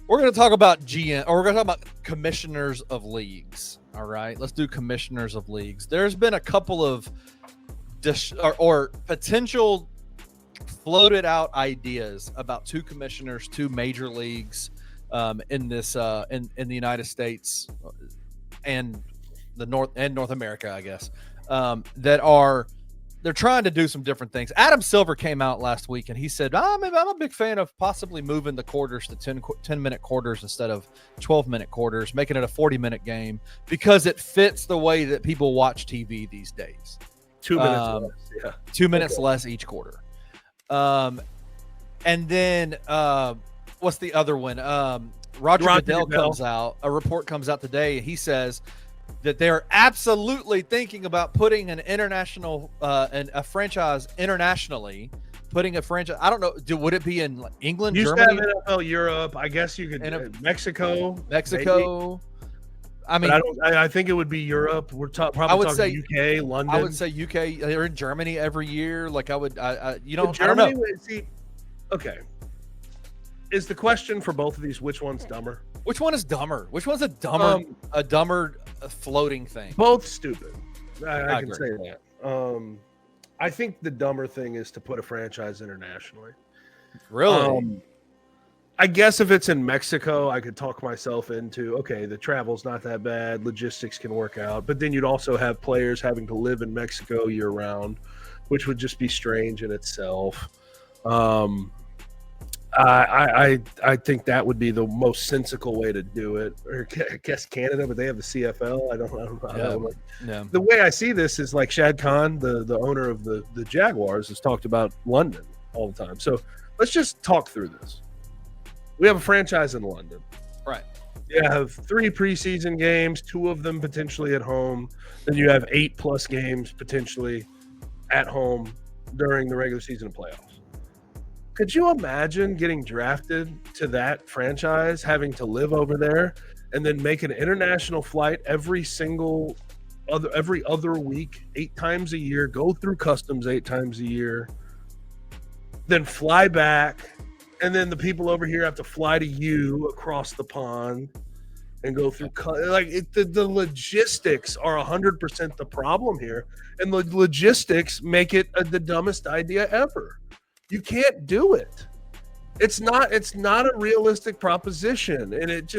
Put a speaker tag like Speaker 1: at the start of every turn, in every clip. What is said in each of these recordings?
Speaker 1: We're going to talk about GM, or we're going to talk about commissioners of leagues. All right, let's do commissioners of leagues. There's been a couple of or potential floated out ideas about two commissioners, two major leagues in this in the United States and the North America, I guess, they're trying to do some different things. Adam Silver came out last week and he said, I'm a big fan of possibly moving the quarters to 10-minute quarters instead of 12-minute quarters, making it a 40-minute game because it fits the way that people watch TV these days.
Speaker 2: 2 minutes less. Yeah.
Speaker 1: 2 minutes less each quarter. And then what's the other one? Roger Goodell comes out. A report comes out today. He says that they're absolutely thinking about putting an international a franchise internationally, putting a franchise. I don't know. Would it be in England, Germany,
Speaker 2: NFL Europe? I guess you could Mexico.
Speaker 1: Maybe. I mean,
Speaker 2: I think it would be Europe. We're probably talking UK, London.
Speaker 1: I would say UK. They're in Germany every year. Like I would, Germany, I don't know.
Speaker 2: Okay. Is the question for both of these, which one's dumber?
Speaker 1: Which one is dumber? Which one's a dumber floating thing?
Speaker 2: Both stupid. I can say that. I think the dumber thing is to put a franchise internationally.
Speaker 1: Really?
Speaker 2: I guess if it's in Mexico, I could talk myself into, okay, the travel's not that bad, logistics can work out, but then you'd also have players having to live in Mexico year round, which would just be strange in itself. I think that would be the most sensical way to do it. Or I guess Canada, but they have the CFL. I don't know. The way I see this is like Shad Khan, the owner of the Jaguars, has talked about London all the time. So let's just talk through this. We have a franchise in London.
Speaker 1: Right.
Speaker 2: You have 3 preseason games, 2 of them potentially at home. Then you have 8+ games potentially at home during the regular season and playoffs. Could you imagine getting drafted to that franchise, having to live over there, and then make an international flight every other week, 8 times a year, go through customs 8 times a year, then fly back, and then the people over here have to fly to you across the pond and go through the logistics are 100% the problem here, and the logistics make it the dumbest idea ever. You can't do it. It's not a realistic proposition, and it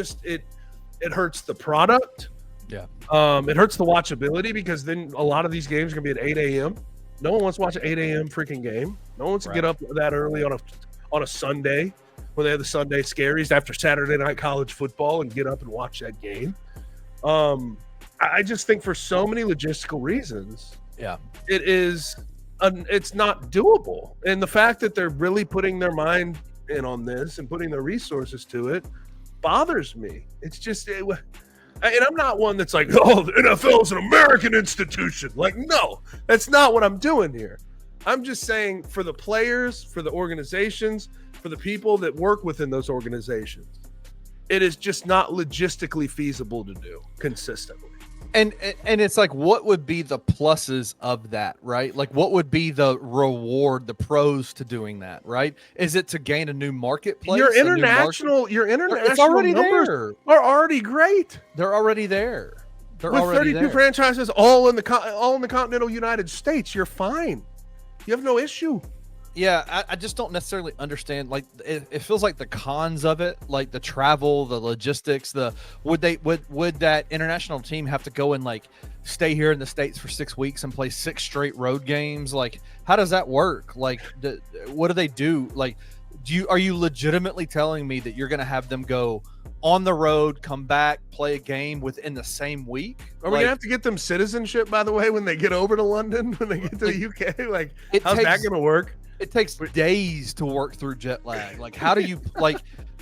Speaker 2: hurts the product.
Speaker 1: Yeah.
Speaker 2: It hurts the watchability because then a lot of these games are gonna be at 8 a.m. No one wants to watch an 8 a.m. freaking game. No one wants to get up that early on a Sunday when they have the Sunday scaries after Saturday night college football and get up and watch that game. I just think for so many logistical reasons, it's not doable. And the fact that they're really putting their mind in on this and putting their resources to it bothers me. It's just, and I'm not one that's like, oh, the NFL is an American institution. Like, no, that's not what I'm doing here. I'm just saying for the players, for the organizations, for the people that work within those organizations, it is just not logistically feasible to do consistently.
Speaker 1: And it's like, what would be the pluses of that, right? Like, what would be the reward, the pros to doing that, right? Is it to gain a new marketplace?
Speaker 2: Your international
Speaker 1: it's already
Speaker 2: numbers
Speaker 1: there.
Speaker 2: Are already great.
Speaker 1: They're already there. They're
Speaker 2: with
Speaker 1: already
Speaker 2: 32
Speaker 1: there.
Speaker 2: franchises all in the continental United States. You're fine. You have no issue.
Speaker 1: Yeah, I just don't necessarily understand. Like, it feels like the cons of it, like the travel, the logistics. Would that international team have to go and like stay here in the States for 6 weeks and play 6 straight road games? Like, how does that work? Like, what do they do? Like, are you legitimately telling me that you're going to have them go on the road, come back, play a game within the same week?
Speaker 2: Are we gonna have to get them citizenship, by the way, when they get over to London, when they get to the UK? Like, how's that gonna work?
Speaker 1: It takes days to work through jet lag. Like, how do you like?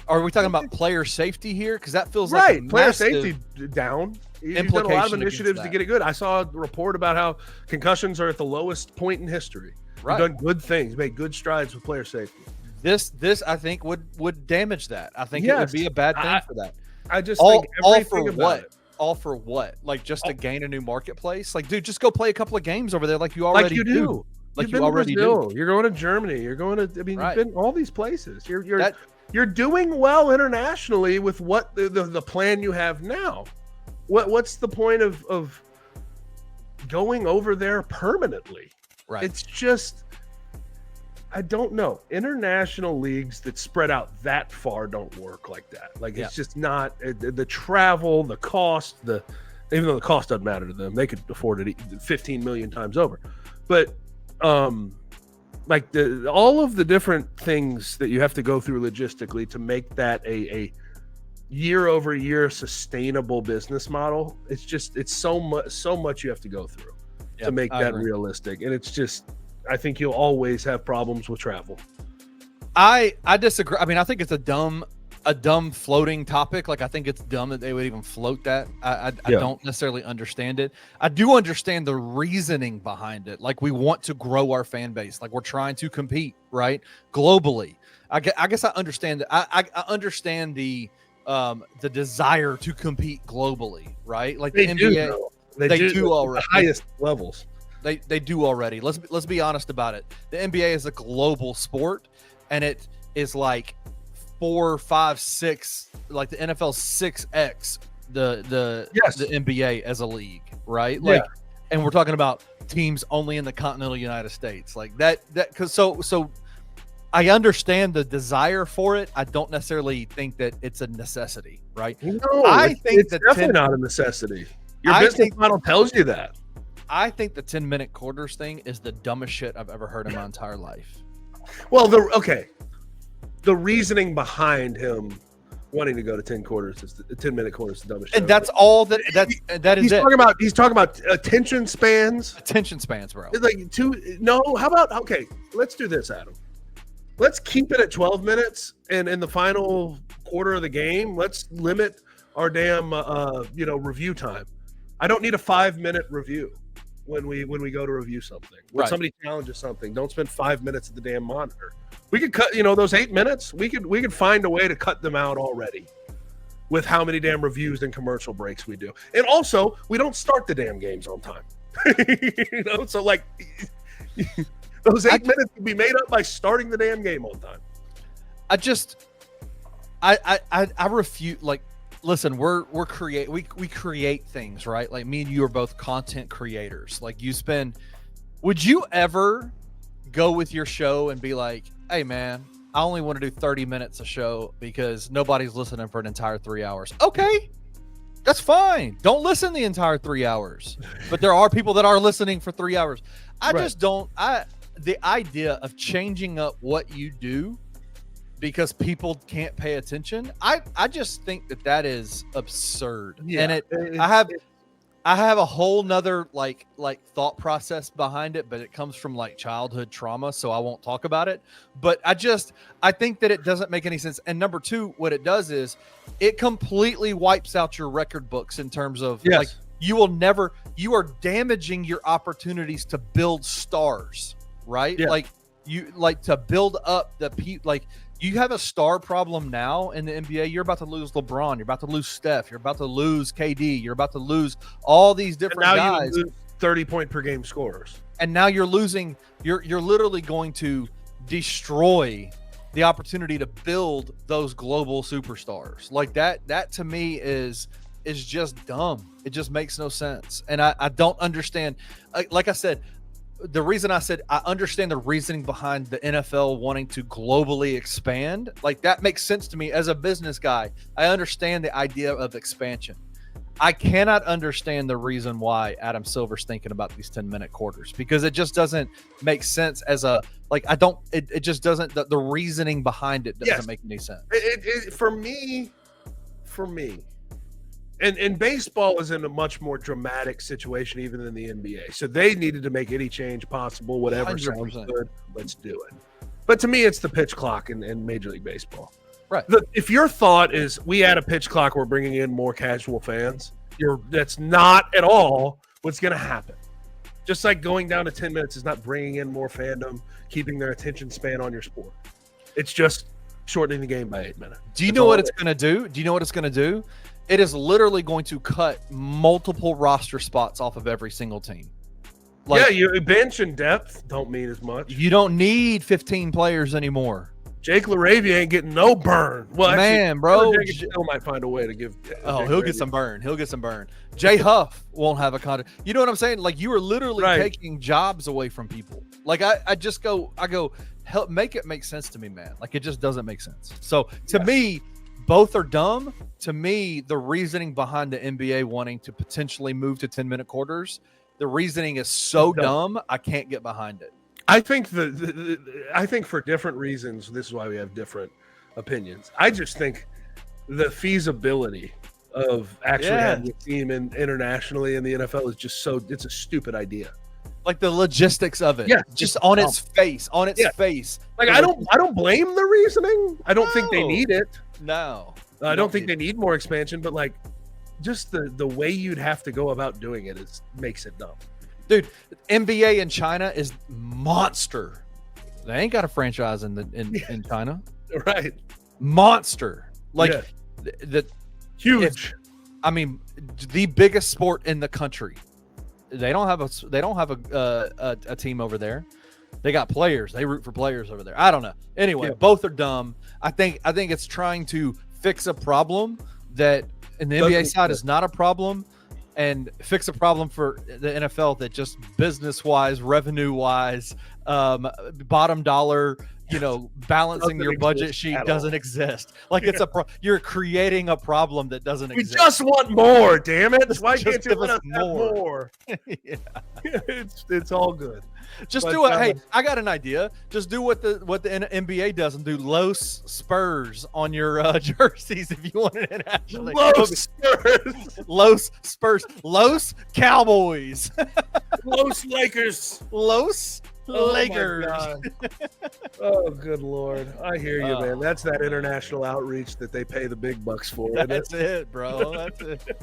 Speaker 1: Are we talking about player safety here? Because that feels like a
Speaker 2: player safety down. You've done a lot of initiatives to get it good. I saw a report about how concussions are at the lowest point in history. Right. You've done good things, made good strides with player safety.
Speaker 1: This I think would damage that. I think it would be a bad thing for that.
Speaker 2: I just think everything about it.
Speaker 1: All for what? Like, just to gain a new marketplace? Like, dude, just go play a couple of games over there like you already do. Like,
Speaker 2: you've been to Brazil. You're going to Germany. You're going to, you've been all these places. You're You're doing well internationally with what the plan you have now. What's the point of going over there permanently?
Speaker 1: Right.
Speaker 2: It's just, I don't know. International leagues that spread out that far don't work like that. Like, it's just not the travel, the cost, even though the cost doesn't matter to them, they could afford it 15 million times over. But like all of the different things that you have to go through logistically to make that a year over year sustainable business model, it's so much you have to go through to make that realistic. And it's just, I think you'll always have problems with travel.
Speaker 1: I disagree. I mean, I think it's a dumb floating topic. Like, I think it's dumb that they would even float that. I don't necessarily understand it. I do understand the reasoning behind it. Like, we want to grow our fan base. Like, we're trying to compete, right? Globally. I guess I understand that. I understand the desire to compete globally, right? Like, the NBA, they do already.
Speaker 2: The highest levels.
Speaker 1: They do already. Let's be honest about it. The NBA is a global sport, and it is like 4, 5, 6, like the NFL's 6x the NBA as a league, right? Like, and we're talking about teams only in the continental United States, like that. Because so I understand the desire for it. I don't necessarily think that it's a necessity, right?
Speaker 2: No, I think it's definitely not a necessity. Your business model tells you that.
Speaker 1: I think the 10-minute quarters thing is the dumbest shit I've ever heard in my entire life.
Speaker 2: Well, the reasoning behind him wanting to go to 10 quarters is the 10-minute quarters is the dumbest shit.
Speaker 1: And that's all that is it.
Speaker 2: He's talking about attention spans.
Speaker 1: Attention spans, bro.
Speaker 2: Like how about, okay, let's do this, Adam. Let's keep it at 12 minutes, and in the final quarter of the game, let's limit our damn review time. I don't need a 5-minute review when we go to review something. When somebody challenges something, don't spend 5 minutes at the damn monitor. We could cut, those 8 minutes. We could find a way to cut them out already with how many damn reviews and commercial breaks we do. And also, we don't start the damn games on time. So like those 8 minutes can be made up by starting the damn game on time.
Speaker 1: I refute. Like, listen, we create things, right? Like, me and you are both content creators. Like, would you ever go with your show and be like, hey man, I only want to do 30 minutes a show because nobody's listening for an entire 3 hours? Okay, that's fine. Don't listen the entire 3 hours. But there are people that are listening for 3 hours. The idea of changing up what you do because people can't pay attention, I just think that is absurd. Yeah, and I have a whole nother like thought process behind it, but it comes from like childhood trauma, so I won't talk about it. But I think that it doesn't make any sense. And number two, what it does is it completely wipes out your record books in terms of like you are damaging your opportunities to build stars, right? Yeah. Like to build up the people. Like, you have a star problem now in the NBA. You're about to lose LeBron. You're about to lose Steph. You're about to lose KD. You're about to lose all these different guys.
Speaker 2: You lose 30-point per game scorers.
Speaker 1: And now you're losing. You're literally going to destroy the opportunity to build those global superstars. Like that. That to me is just dumb. It just makes no sense. And I don't understand. Like I said, the reason I said I understand the reasoning behind the NFL wanting to globally expand, like that makes sense to me as a business guy. I understand the idea of expansion. I cannot understand the reason why Adam Silver's thinking about these 10-minute quarters, because it just doesn't make sense as a, like, it just doesn't, the reasoning behind it doesn't make any sense.
Speaker 2: For me, and baseball is in a much more dramatic situation even than the NBA. So they needed to make any change possible, whatever 100%. Sounds good, let's do it. But to me, it's the pitch clock in Major League Baseball.
Speaker 1: Right.
Speaker 2: If your thought is we add a pitch clock, we're bringing in more casual fans, that's not at all what's going to happen. Just like going down to 10 minutes is not bringing in more fandom, keeping their attention span on your sport. It's just shortening the game by 8 minutes.
Speaker 1: Do you know what it's going to do? Do you know what it's going to do? It is literally going to cut multiple roster spots off of every single team.
Speaker 2: Like, your bench and depth don't mean as much.
Speaker 1: You don't need 15 players anymore.
Speaker 2: Jake LaRavia ain't getting no burn. Well, actually,
Speaker 1: Man, bro,
Speaker 2: Jenkins still might find a way to give.
Speaker 1: oh, he'll get some burn. He'll get some burn. Jay Huff won't have a contract. You know what I'm saying? Like, you are literally taking jobs away from people. Like, I go, help make it make sense to me, man. Like, it just doesn't make sense. So to me, both are dumb. To me, the reasoning behind the NBA wanting to potentially move to 10-minute quarters, the reasoning is so dumb. I can't get behind it.
Speaker 2: I think I think for different reasons, this is why we have different opinions. I just think the feasibility of actually having a team internationally in the NFL is just it's a stupid idea.
Speaker 1: Like the logistics of it, just on its face, face.
Speaker 2: Like I don't blame the reasoning. I don't think they need it.
Speaker 1: No,
Speaker 2: I don't think they need more expansion. But like, just the way you'd have to go about doing it makes it dumb.
Speaker 1: Dude, NBA in China is monster. They ain't got a franchise in China,
Speaker 2: right?
Speaker 1: Monster, like the
Speaker 2: huge.
Speaker 1: I mean, the biggest sport in the country. They don't have a team over there. They got players. They root for players over there. I don't know. Anyway, both are dumb. I think it's trying to fix a problem that in the NBA side is not a problem, and fix a problem for the NFL that just business-wise, revenue-wise, bottom dollar, balancing your budget sheet doesn't exist. Like it's you're creating a problem that doesn't exist.
Speaker 2: We just want more, damn it. Why can't you let us have more? It's all good.
Speaker 1: Just do it. Hey, I got an idea. Just do what the NBA does and do Los Spurs on your jerseys if you want it internationally.
Speaker 2: Los Spurs.
Speaker 1: Los Spurs. Los Cowboys.
Speaker 2: Los Lakers.
Speaker 1: Los Lakers.
Speaker 2: Oh, good Lord. I hear you, man. That's that international outreach that they pay the big bucks for.
Speaker 1: That's it, bro. That's it.